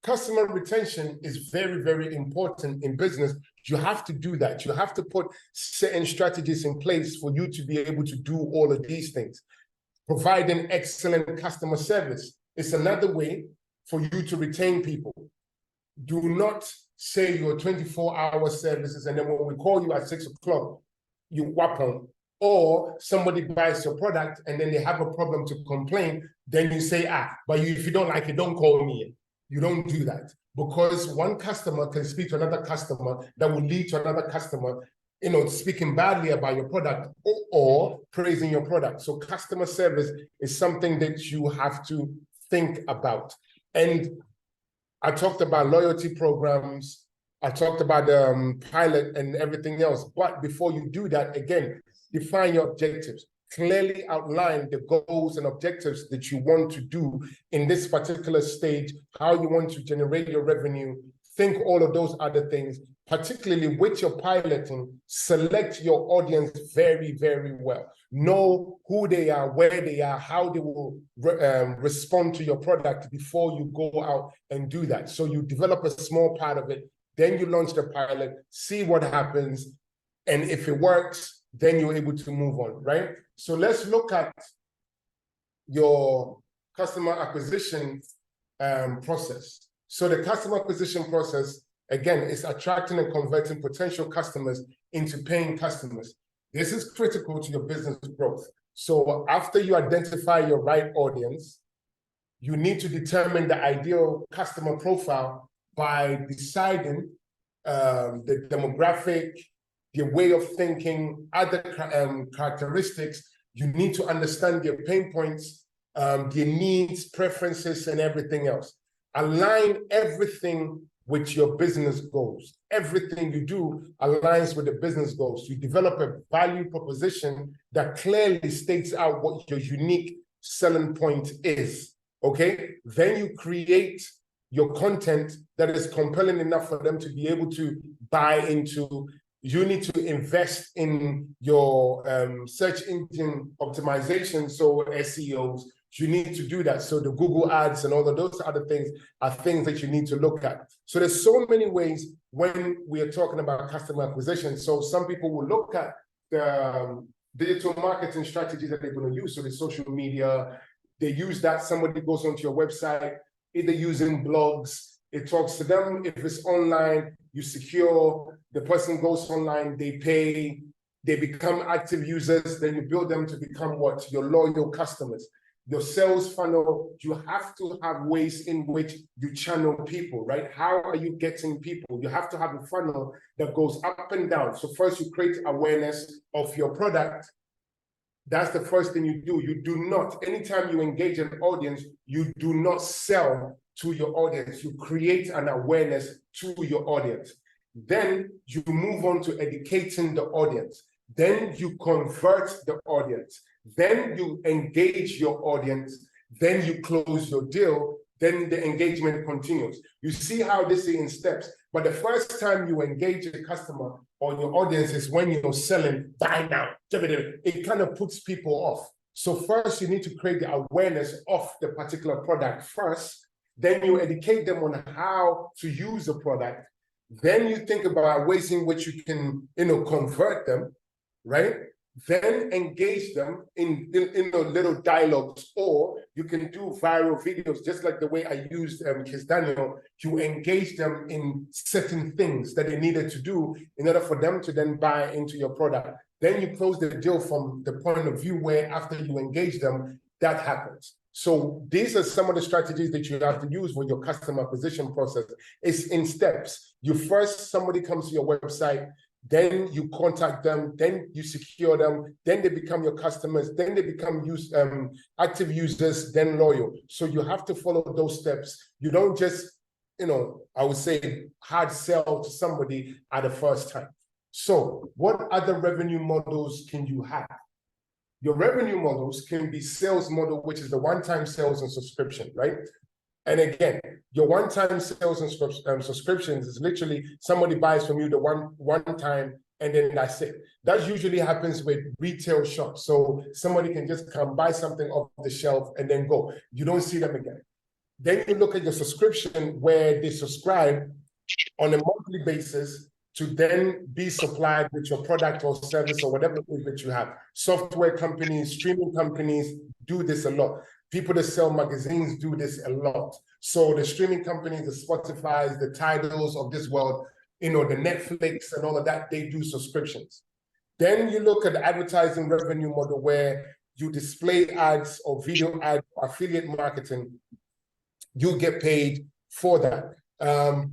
customer retention is very, very important in business. You have to do that. You have to put certain strategies in place for you to be able to do all of these things. Providing excellent customer service is another way for you to retain people. Do not say your 24-hour services and then when we call you at 6 o'clock, you whap on. Or somebody buys your product and then they have a problem to complain, then you say, but if you don't like it, don't call me. You don't do that, because one customer can speak to another customer that will lead to another customer, speaking badly about your product or praising your product. So customer service is something that you have to think about. And I talked about loyalty programs. I talked about the pilot and everything else. But before you do that, again, define your objectives. Clearly outline the goals and objectives that you want to do in this particular stage, how you want to generate your revenue. Think all of those other things, particularly with your piloting. Select your audience very, very well. Know who they are, where they are, how they will respond to your product before you go out and do that. So you develop a small part of it, then you launch the pilot, see what happens, and if it works, then you're able to move on, right? So let's look at your customer acquisition process. So the customer acquisition process, again, is attracting and converting potential customers into paying customers. This is critical to your business growth. So after you identify your right audience, you need to determine the ideal customer profile by deciding the demographic, their way of thinking, other characteristics. You need to understand their pain points, their needs, preferences, and everything else. Align everything with your business goals. Everything you do aligns with the business goals. You develop a value proposition that clearly states out what your unique selling point is, okay? Then you create your content that is compelling enough for them to be able to buy into. You need to invest in your search engine optimization, so SEOs. You need to do that. So the Google ads and all of those other things are things that you need to look at. So there's so many ways when we are talking about customer acquisition. So some people will look at the digital marketing strategies that they're going to use. So the social media, they use that. Somebody goes onto your website, either using blogs, it talks to them. If it's online, you secure, the person goes online, they pay, they become active users, then you build them to become what? Your loyal customers. Your sales funnel, you have to have ways in which you channel people, right? How are you getting people? You have to have a funnel that goes up and down. So first you create awareness of your product. That's the first thing you do. You do not, anytime you engage an audience, you do not sell to your audience. You create an awareness to your audience. Then you move on to educating the audience. Then you convert the audience. Then you engage your audience. Then you close your deal. Then the engagement continues. You see how this is in steps. But the first time you engage a customer or your audience is when you're selling, buy now. It kind of puts people off. So first you need to create the awareness of the particular product first. Then you educate them on how to use the product. Then you think about ways in which you can, convert them. right? Then engage them in little dialogues, or you can do viral videos, just like the way I used Kiss Daniel. You engage them in certain things that they needed to do in order for them to then buy into your product. Then you close the deal from the point of view where after you engage them, that happens. So these are some of the strategies that you have to use with your customer acquisition process. It's in steps. Somebody comes to your website, then you contact them, then you secure them, then they become your customers, then they become active users, then loyal. So you have to follow those steps. You don't just, I would say, hard sell to somebody at the first time. So what other revenue models can you have? Your revenue models can be sales model, which is the one-time sales and subscription, right? And again, your one-time sales and subscriptions is literally somebody buys from you the one time, and then that's it. That usually happens with retail shops. So somebody can just come buy something off the shelf and then go. You don't see them again. Then you look at your subscription where they subscribe on a monthly basis to then be supplied with your product or service or whatever it is that you have. Software companies, streaming companies do this a lot. People that sell magazines do this a lot. So the streaming companies, the Spotifys, the Tidals of this world, the Netflix and all of that, they do subscriptions. Then you look at the advertising revenue model where you display ads or video ads, affiliate marketing, you get paid for that.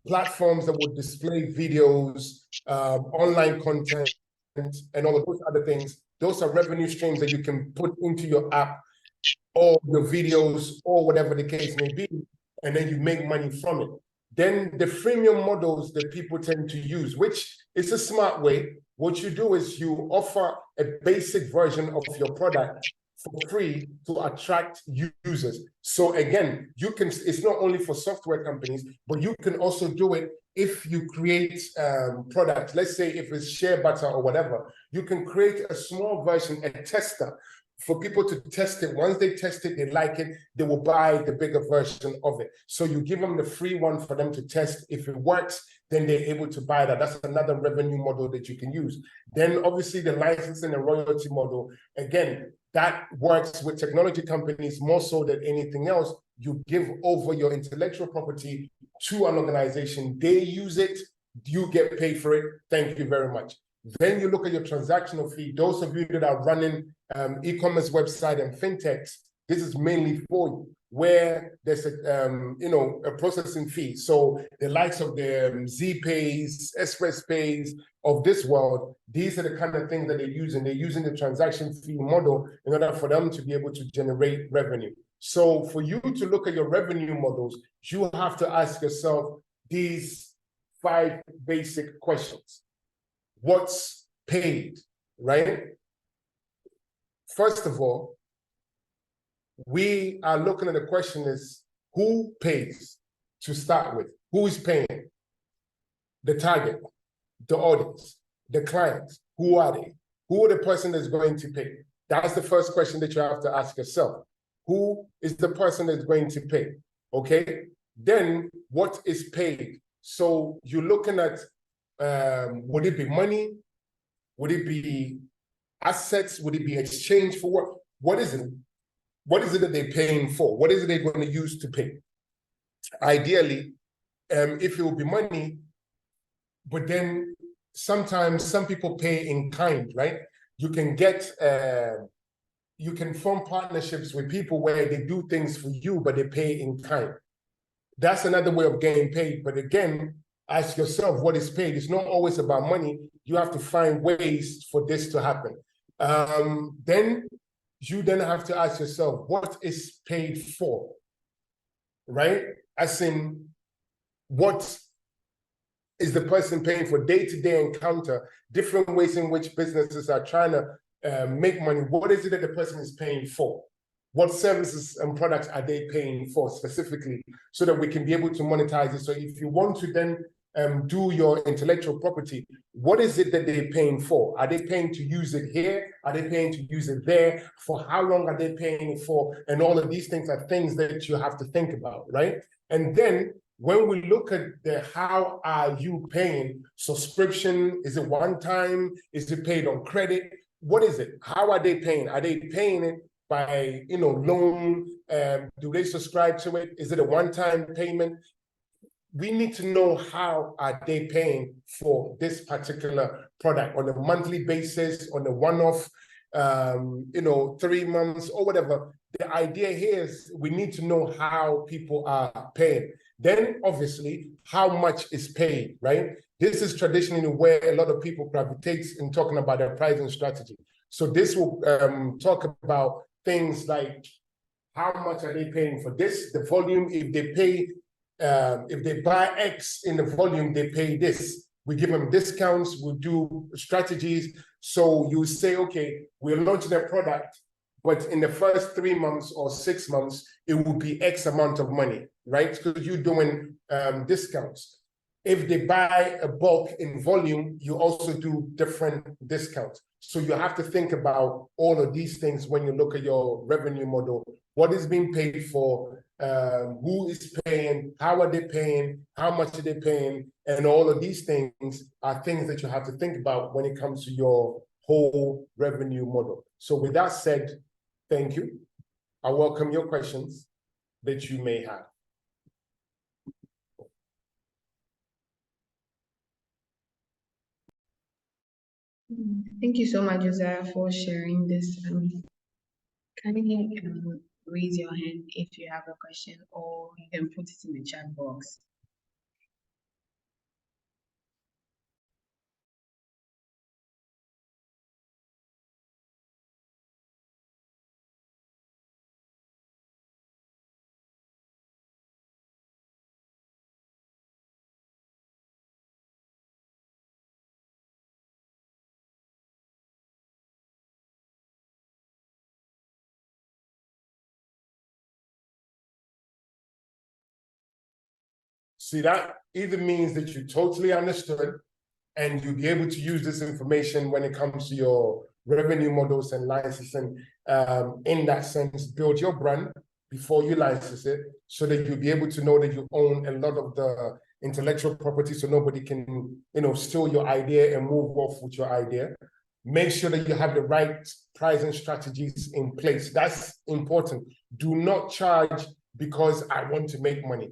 Platforms that would display videos, online content, and all of those other things, those are revenue streams that you can put into your app or your videos or whatever the case may be, and then you make money from it. Then the freemium models that people tend to use, which is a smart way. What you do is you offer a basic version of your product for free to attract users. So again, it's not only for software companies, but you can also do it if you create products. Let's say if it's shea butter or whatever, you can create a small version, a tester, for people to test it. Once they test it, they like it, they will buy the bigger version of it. So you give them the free one for them to test. If it works, then they're able to buy that. That's another revenue model that you can use. Then obviously the licensing and royalty model, again, that works with technology companies more so than anything else. You give over your intellectual property to an organization, they use it, you get paid for it, thank you very much. Then you look at your transactional fee. Those of you that are running e-commerce website and fintechs, this is mainly for you, where there's a processing fee. So the likes of the ZPays, ExpressPays of this world, these are the kind of things that they're using. They're using the transaction fee model in order for them to be able to generate revenue. So for you to look at your revenue models, you have to ask yourself these 5 basic questions. What's paid, right? First of all, we are looking at the question is, who pays to start with? Who is paying? The target, the audience, the clients. Who are they? Who are the person that's going to pay? That's the first question that you have to ask yourself. Who is the person that's going to pay? Okay? Then what is paid? So you're looking at, would it be money? Would it be assets? Would it be exchange for what? What is it? What is it that they're paying for? What is it they're going to use to pay? Ideally, if it will be money, but then sometimes some people pay in kind, right? You can you can form partnerships with people where they do things for you, but they pay in kind. That's another way of getting paid. But again, ask yourself what is paid. It's not always about money. You have to find ways for this to happen. Then you have to ask yourself, what is paid for, right? As in, what is the person paying for day-to-day encounter, different ways in which businesses are trying to make money. What is it that the person is paying for? What services and products are they paying for specifically, so that we can be able to monetize it? So if you want to then do your intellectual property, what is it that they're paying for? Are they paying to use it here? Are they paying to use it there? For how long are they paying it for? And all of these things are things that you have to think about, right? And then When we look at the how are you paying, subscription, is it one time? Is it paid on credit? What is it? How are they paying? Are they paying it by, loan? Do they subscribe to it? Is it a one-time payment? We need to know how are they paying for this particular product on a monthly basis, on a one-off, 3 months or whatever. The idea here is we need to know how people are paying. Then obviously, how much is paid, right? This is traditionally where a lot of people gravitate in talking about their pricing strategy. So this will talk about things like how much are they paying for this, the volume, if they buy X in the volume, they pay this. We give them discounts, we'll do strategies. So you say, okay, we're launching a product, but in the first 3 months or 6 months, it will be X amount of money, right? Because you're doing discounts. If they buy a bulk in volume, you also do different discounts. So you have to think about all of these things when you look at your revenue model. What is being paid for, who is paying, how are they paying, how much are they paying, and all of these things are things that you have to think about when it comes to your whole revenue model. So with that said, thank you. I welcome your questions that you may have. Thank you so much, Josiah, for sharing this. Kindly raise your hand if you have a question, or you can put it in the chat box. See, that either means that you totally understood and you'll be able to use this information when it comes to your revenue models and licensing. In that sense, build your brand before you license it so that you'll be able to know that you own a lot of the intellectual property so nobody can, steal your idea and move off with your idea. Make sure that you have the right pricing strategies in place. That's important. Do not charge because I want to make money.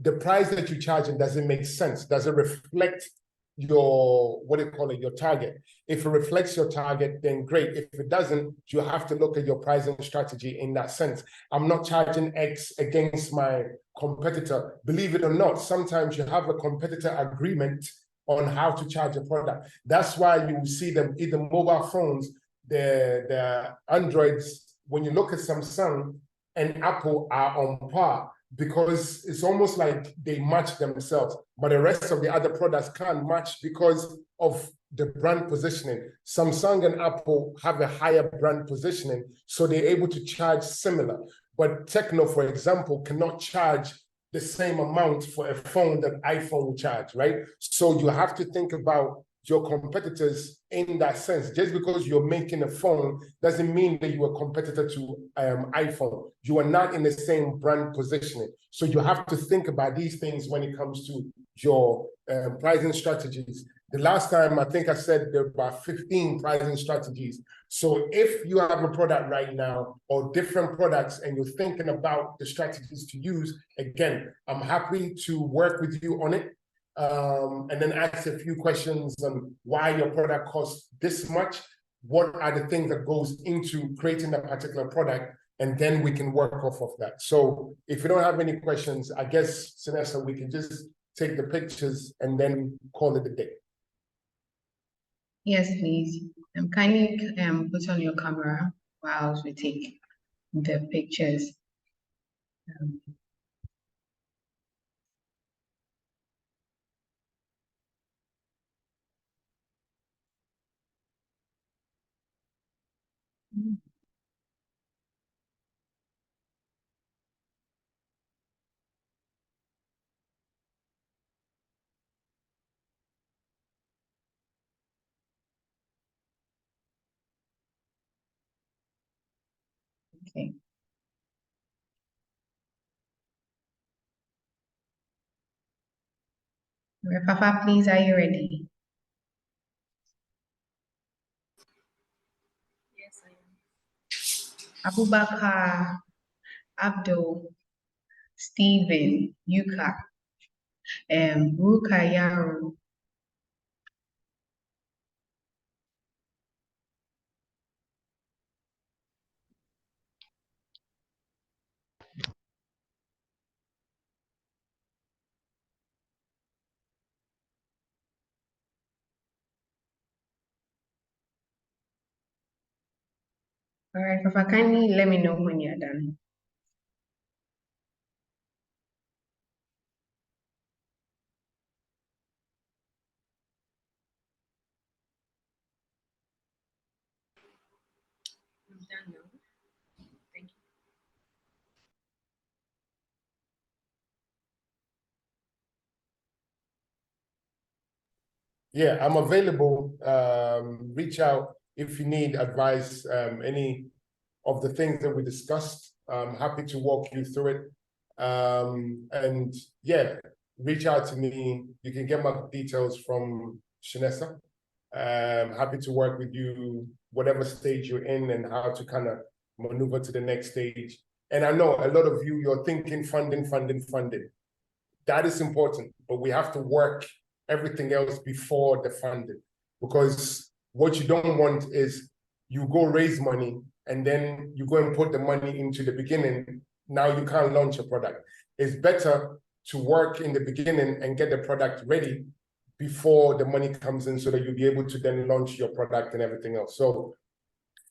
The price that you're charging, does it make sense? Does it reflect your, your target? If it reflects your target, then great. If it doesn't, you have to look at your pricing strategy in that sense. I'm not charging X against my competitor. Believe it or not, sometimes you have a competitor agreement on how to charge a product. That's why you will see them, either mobile phones, the Androids, when you look at Samsung and Apple are on par, because it's almost like they match themselves, but the rest of the other products can't match because of the brand positioning. Samsung and Apple have a higher brand positioning, so they're able to charge similar. But Techno, for example, cannot charge the same amount for a phone that iPhone will charge, right? So you have to think about your competitors in that sense. Just because you're making a phone doesn't mean that you're a competitor to iPhone. You are not in the same brand positioning. So you have to think about these things when it comes to your pricing strategies. The last time, I think I said there were about 15 pricing strategies. So if you have a product right now or different products and you're thinking about the strategies to use, again, I'm happy to work with you on it. And then ask a few questions on why your product costs this much, what are the things that goes into creating that particular product, and then we can work off of that. So if you don't have any questions, I guess, Sinessa, we can just take the pictures and then call it a day. Yes, please. Kindly put on your camera while we take the pictures. Okay. Papa, please, are you ready? Yes, I am. Abubakar, Abdul, Stephen, Yuka, Rukayaru. All right, Papa, kindly let me know when you're done. I'm done now. Thank you. Yeah, I'm available. Reach out if you need advice, any of the things that we discussed. I'm happy to walk you through it. And yeah, reach out to me. You can get my details from Shanessa. Happy to work with you, whatever stage you're in and how to kind of maneuver to the next stage. And I know a lot of you, you're thinking funding. That is important, but we have to work everything else before the funding, because what you don't want is you go raise money and then you go and put the money into the beginning. Now you can't launch a product. It's better to work in the beginning and get the product ready before the money comes in so that you'll be able to then launch your product and everything else. So,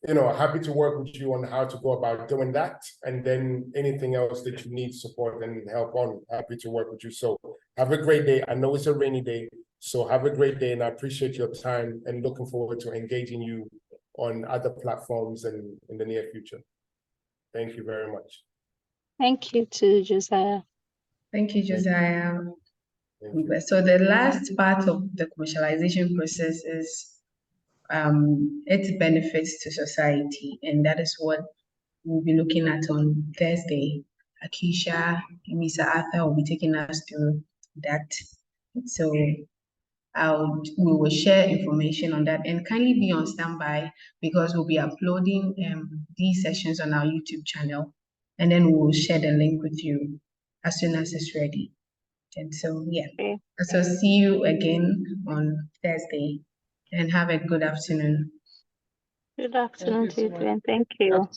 happy to work with you on how to go about doing that. And then anything else that you need support and help on, happy to work with you. So have a great day. I know it's a rainy day, so have a great day, and I appreciate your time and looking forward to engaging you on other platforms and in the near future. Thank you very much. Thank you to Josiah. Thank you, Josiah. Thank you. So the last part of the commercialization process is its benefits to society, and that is what we'll be looking at on Thursday. Akisha, Mr. Arthur will be taking us through that. So we will share information on that, and kindly be on standby because we'll be uploading these sessions on our YouTube channel, and then we'll share the link with you as soon as it's ready. And so, yeah. Okay. So see you again on Thursday, and have a good afternoon. Good afternoon to you, so and thank you.